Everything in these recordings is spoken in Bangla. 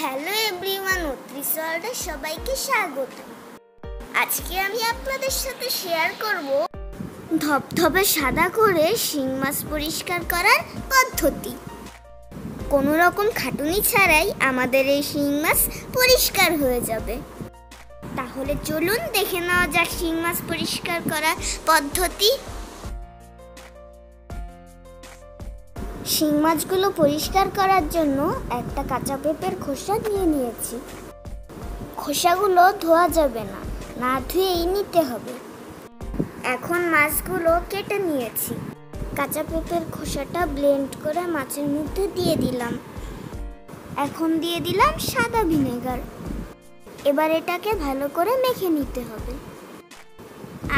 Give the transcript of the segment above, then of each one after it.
হ্যালো এভরিওয়ান, ওয়ার্ল্ডে সবাইকে স্বাগত। আজকে আমি আপনাদের সাথে শেয়ার করব ধবধবে সাদা করে শিং মাছ পরিষ্কার করার পদ্ধতি। কোনো রকম খাটুনি ছাড়াই আমাদের এই শিং মাছ পরিষ্কার হয়ে যাবে। তাহলে চলুন দেখে নেওয়া যাক শিং মাছ পরিষ্কার করার পদ্ধতি। শিং মাছগুলো পরিষ্কার করার জন্য একটা কাঁচা পেঁপের খোসা নিয়ে নিয়েছি। খোসাগুলো ধোয়া যাবে না, না ধুয়েই নিতে হবে। এখন মাছগুলো কেটে নিয়েছি। কাঁচা পেঁপের খোসাটা ব্লেন্ড করে মাছের মধ্যে দিয়ে দিলাম। এখন দিয়ে দিলাম সাদা ভিনেগার। এবার এটাকে ভালো করে মেখে নিতে হবে।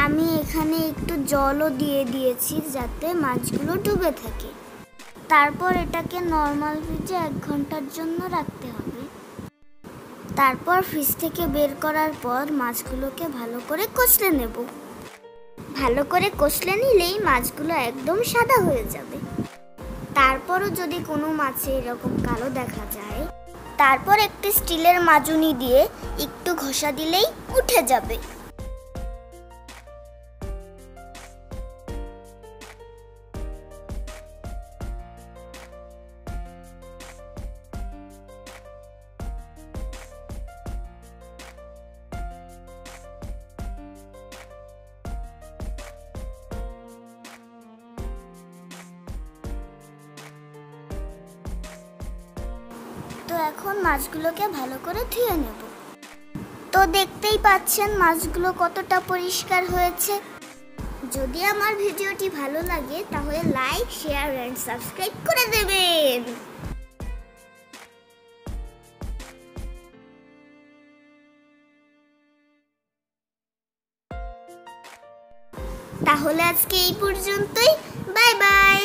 আমি এখানে একটু জলও দিয়ে দিয়েছি যাতে মাছগুলো ডুবে থাকে। তারপর এটাকে নর্মাল ফ্রিজে 1 ঘন্টার জন্য রাখতে হবে। তারপর ফ্রিজ থেকে বের করার পর মাছগুলোকে ভালো করে কষলে নেব। ভালো করে কষলে নিলেই মাছগুলো একদম সাদা হয়ে যাবে। তারপরও যদি কোনো মাছে এরকম কালো দেখা যায়, তারপর একটি স্টিলের মাজুনি দিয়ে একটু ঘষা দিলেই উঠে যাবে। তো এখন মাছগুলোকে ভালো করে ধুয়ে নেব। তো দেখতেই পাচ্ছেন মাছগুলো কতটা পরিষ্কার হয়েছে। যদি আমার ভিডিওটি ভালো লাগে তাহলে লাইক, শেয়ার এন্ড সাবস্ক্রাইব করে দেবেন। তাহলে আজকে এই পর্যন্তই। Bye bye.